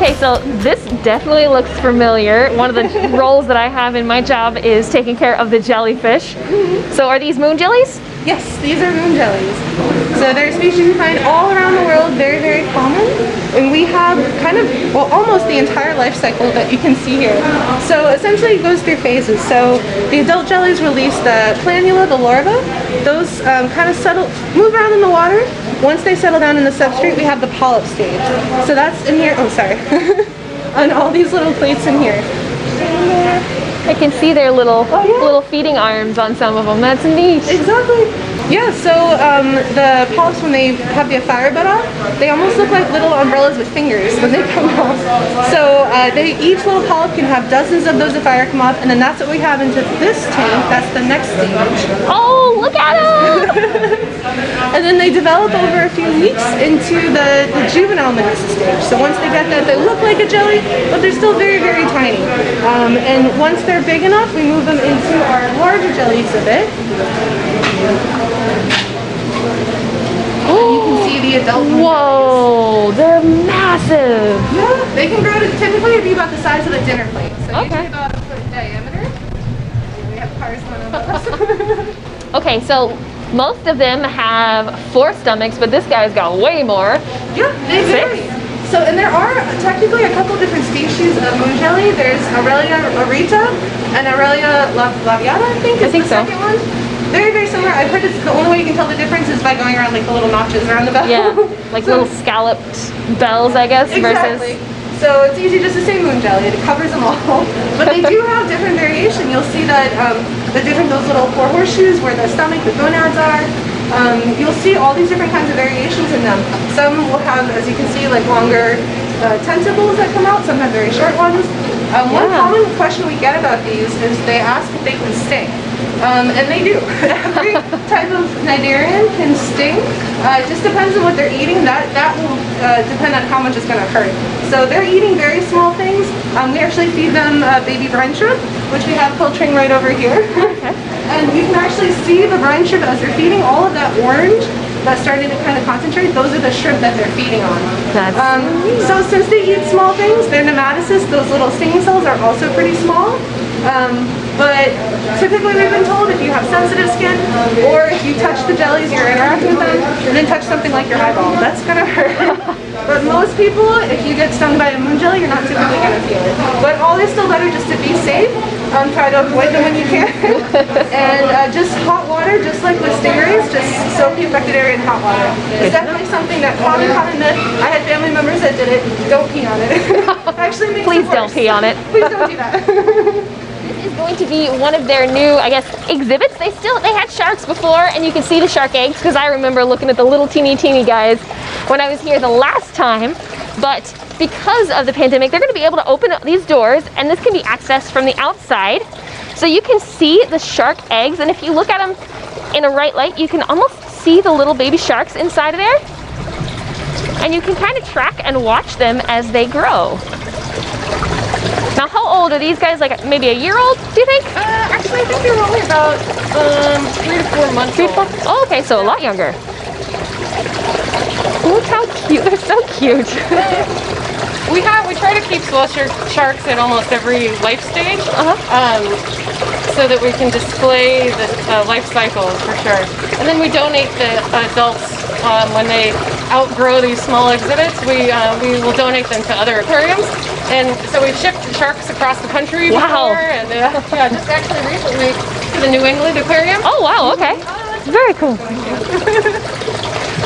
Okay, so this definitely looks familiar. One of the roles that I have in my job is taking care of the jellyfish. So are these moon jellies? Yes, these are moon jellies. So they're a species you find all around the world, very, very common. And we have kind of, well, almost the entire life cycle that you can see here. So essentially it goes through phases. So the adult jellies release the planula, the larva. Those kind of move around in the water. Once they settle down in the substrate, we have the polyp stage. So that's in here, oh sorry, on all these little plates in here. I can see their little feeding arms on some of them. That's neat. Exactly. Yeah, so the polyps, when they have the fire bud off, they almost look like little umbrellas with fingers when they come off. So each little polyp can have dozens of those fire come off, and then that's what we have into this tank. That's the next stage. Oh, look at them! And then they develop over a few weeks into the juvenile medusa stage. So once they get that, they look like a jelly, but they're still very, very tiny. And once they're big enough, we move them into our larger jelly exhibit. You can see the adult moon Whoa, they're massive. Yeah, they can grow to typically be about the size of a dinner plate. So usually about a foot in diameter. We have cars going on us. Okay, so most of them have 4 stomachs, but this guy's got way more. Yeah, they vary. So, and there are technically a couple different species of moon jelly. There's Aurelia aurita and Aurelia labiata, I think is the second one. Very, very similar. I've heard it's the only way you can tell the difference is by going around like the little notches around the bell. Yeah, like little scalloped bells, I guess, exactly. versus... So it's usually just the same moon jelly. It covers them all. But they do have different variation. You'll see that those little 4 horseshoes where the stomach, the gonads are. You'll see all these different kinds of variations in them. Some will have, as you can see, like longer tentacles that come out. Some have very short ones. One common question we get about these is they ask if they can sting. And they do. Every type of cnidarian can sting. It just depends on what they're eating. That will depend on how much it's going to hurt. So they're eating very small things. We actually feed them baby brine shrimp, which we have filtering right over here. Okay. And you can actually see the brine shrimp as they're feeding. All of that orange that's starting to kind of concentrate, those are the shrimp that they're feeding on. So since they eat small things, their nematocysts, those little stinging cells, are also pretty small. But typically we've been told if you have sensitive skin or if you touch the jellies, you're interacting with them, and then touch something like your eyeball, that's gonna hurt. But most people, if you get stung by a moon jelly, you're not typically gonna feel it. But always still better just to be safe. Try to avoid them when you can. And just hot water, just like with stingrays, just soak the affected area in hot water. It's definitely something that common myth. I had family members that did it. Don't pee on it. Actually makes Please it worse. don't pee on it. Please don't do that. This is going to be one of their new, I guess, exhibits. They had sharks before, and you can see the shark eggs because I remember looking at the little teeny guys when I was here the last time. But because of the pandemic, they're going to be able to open up these doors, and this can be accessed from the outside. So you can see the shark eggs, and if you look at them in a right light, you can almost see the little baby sharks inside of there. And you can kind of track and watch them as they grow. Now, how old are these guys? Like maybe a year old, do you think? Actually, I think they're only about 3 to 4 months old. Oh, okay, so a lot younger. Look how cute, they're so cute. We try to keep small sharks at almost every life stage, so that we can display the life cycles for sure. And then we donate the adults when they outgrow these small exhibits. We will donate them to other aquariums. And so we've shipped sharks across the country before, and just actually recently to the New England Aquarium. Oh wow, okay. Very cool.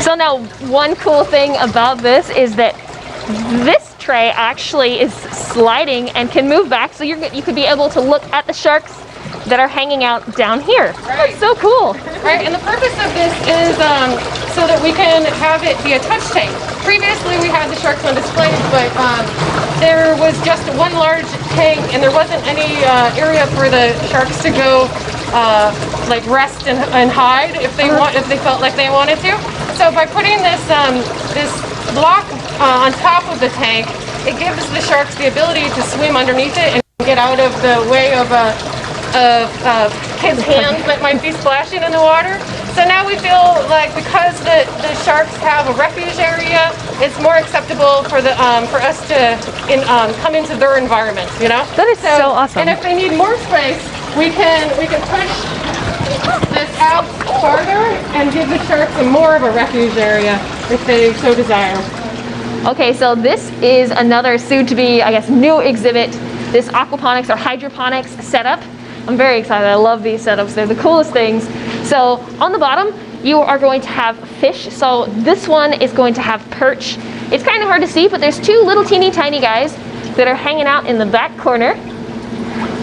So now, one cool thing about this is that this tray actually is sliding and can move back, so you could be able to look at the sharks that are hanging out down here. Right. That's so cool. Right, and the purpose of this is so that we can have it be a touch tank. Previously, we had the sharks on display, but there was just one large tank, and there wasn't any area for the sharks to go like rest and hide if they felt like they wanted to. So by putting this this block on top of the tank, it gives the sharks the ability to swim underneath it and get out of the way of kids' hands that might be splashing in the water. So now we feel like because the sharks have a refuge area, it's more acceptable for the for us to come into their environment. You know. That is so awesome. And if they need more space, we can push this out farther and give the sharks more of a refuge area if they so desire. Okay, so this is another soon-to-be, I guess, new exhibit. This aquaponics or hydroponics setup. I'm very excited. I love these setups. They're the coolest things. So on the bottom, you are going to have fish. So this one is going to have perch. It's kind of hard to see, but there's two little teeny tiny guys that are hanging out in the back corner,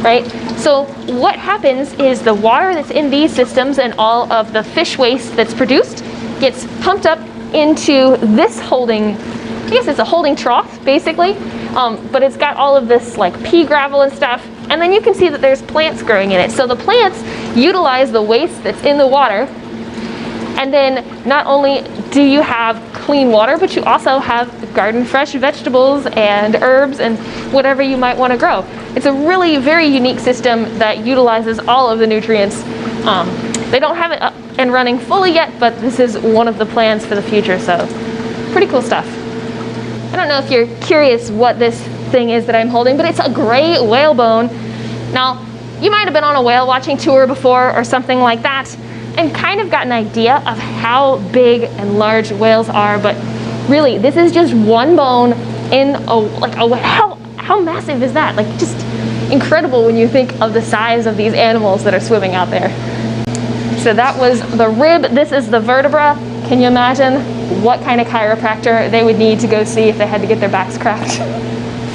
right? So what happens is the water that's in these systems and all of the fish waste that's produced gets pumped up into this holding, I guess it's a holding trough basically, but it's got all of this like pea gravel and stuff, and then you can see that there's plants growing in it. So the plants utilize the waste that's in the water, and then not only do you have clean water, but you also have garden fresh vegetables and herbs and whatever you might want to grow. It's a really very unique system that utilizes all of the nutrients. They don't have it up and running fully yet, but this is one of the plans for the future, so pretty cool stuff. I don't know if you're curious what this thing is that I'm holding, but it's a gray whalebone. Now, you might have been on a whale watching tour before or something like that and kind of got an idea of how big and large whales are, but really, this is just one bone in a whale. How massive is that? Like, just incredible when you think of the size of these animals that are swimming out there. So that was the rib. This is the vertebra. Can you imagine what kind of chiropractor they would need to go see if they had to get their backs cracked?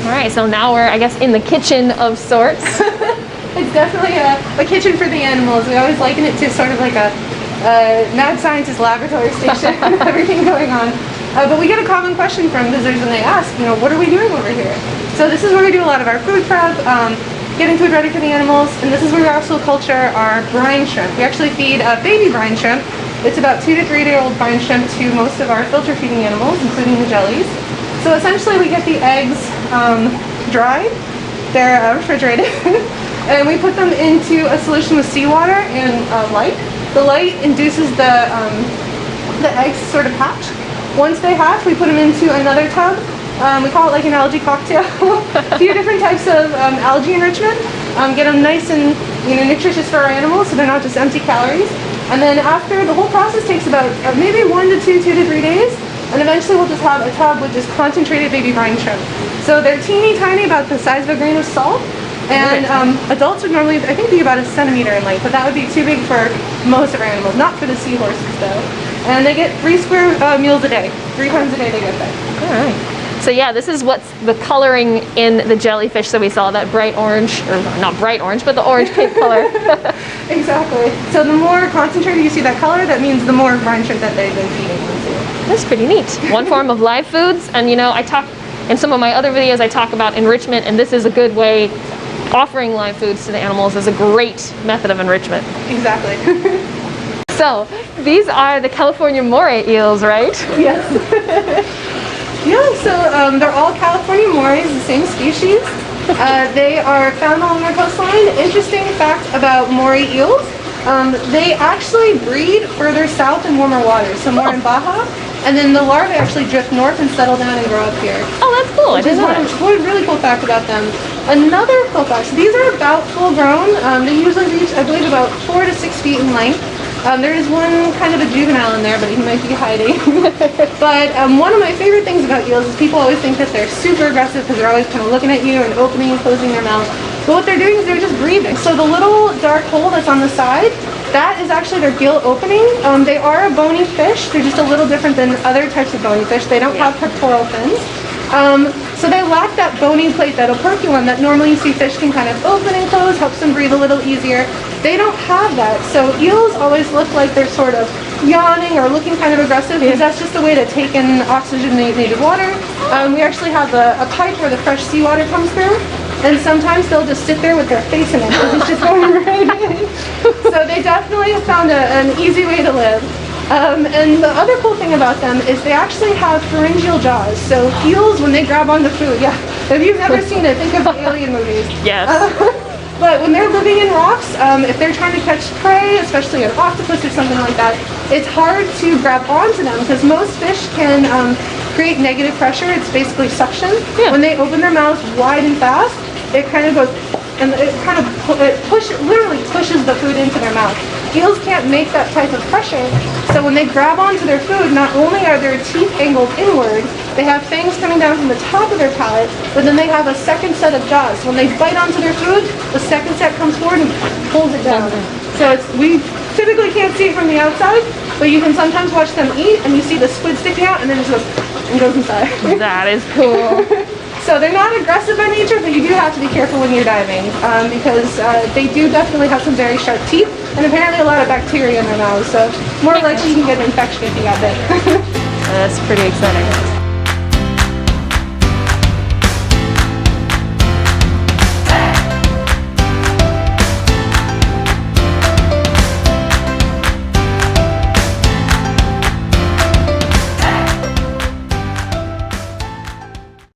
All right, so now we're, I guess, in the kitchen of sorts. It's definitely a kitchen for the animals. We always liken it to sort of like a mad scientist laboratory station with everything going on. But we get a common question from visitors when they ask, you know, what are we doing over here? So this is where we do a lot of our food prep, getting food ready for the animals, and this is where we also culture our brine shrimp. We actually feed baby brine shrimp. It's about 2 to 3 day old brine shrimp to most of our filter feeding animals, including the jellies. So essentially we get the eggs dried, they're refrigerated, and we put them into a solution with seawater and light. The light induces the eggs to sort of hatch. Once they hatch, we put them into another tub. We call it like an algae cocktail. A few different types of algae enrichment. Get them nice and nutritious for our animals, so they're not just empty calories. And then after, the whole process takes about maybe 1 to 2 to 3 days, and eventually we'll just have a tub with just concentrated baby brine shrimp. So they're teeny tiny, about the size of a grain of salt, and adults would normally, I think, be about 1 centimeter in length, but that would be too big for most of our animals, not for the seahorses though. And they get 3 square meals a day. 3 times a day they get fed. All right. So yeah, this is what's the coloring in the jellyfish that we saw, that bright orange, or not bright orange, but the orange pink color. Exactly. So the more concentrated you see that color, that means the more brine shrimp that they've been feeding into. That's pretty neat. One form of live foods, and I talk in some of my other videos, I talk about enrichment, and this is a good way. Offering live foods to the animals is a great method of enrichment. Exactly. So these are the California moray eels, right? Yes. Yeah, so they're all California morays, the same species. They are found along our coastline. Interesting fact about moray eels, they actually breed further south in warmer waters, so more in Baja, and then the larvae actually drift north and settle down and grow up here. Oh, that's cool. I didn't know that. One really cool fact about them. Another cool fact, so these are about full grown. They usually reach, I believe, about 4 to 6 feet in length. There is one kind of a juvenile in there, but he might be hiding. But one of my favorite things about eels is people always think that they're super aggressive because they're always kind of looking at you and opening and closing their mouth. But what they're doing is they're just breathing. So the little dark hole that's on the side, that is actually their gill opening. They are a bony fish. They're just a little different than other types of bony fish. They don't have pectoral fins. So they lack that bony plate, that operculum that normally you see fish can kind of open and close, helps them breathe a little easier. They don't have that. So eels always look like they're sort of yawning or looking kind of aggressive because that's just the way to take in oxygenated water. We actually have a pipe where the fresh seawater comes through, and sometimes they'll just sit there with their face in it because it's just going right in. So they definitely have found an easy way to live. And the other cool thing about them is they actually have pharyngeal jaws. So eels, when they grab onto food, if you've never seen it, think of the alien movies. Yes. But when they're living in rocks, if they're trying to catch prey, especially an octopus or something like that, it's hard to grab onto them because most fish can create negative pressure. It's basically suction. Yeah. When they open their mouths wide and fast, it kind of goes, and it kind of literally pushes the food into their mouth. Eels can't make that type of pressure, so when they grab onto their food, not only are their teeth angled inward, they have fangs coming down from the top of their palate, but then they have a second set of jaws. When they bite onto their food, the second set comes forward and pulls it down. So we typically can't see it from the outside, but you can sometimes watch them eat, and you see the squid sticking out, and then it just goes inside. That is cool. So they're not aggressive by nature, but you do have to be careful when you're diving because they do definitely have some very sharp teeth and apparently a lot of bacteria in their mouths. So more likely you can get an infection if you got bit. That's pretty exciting.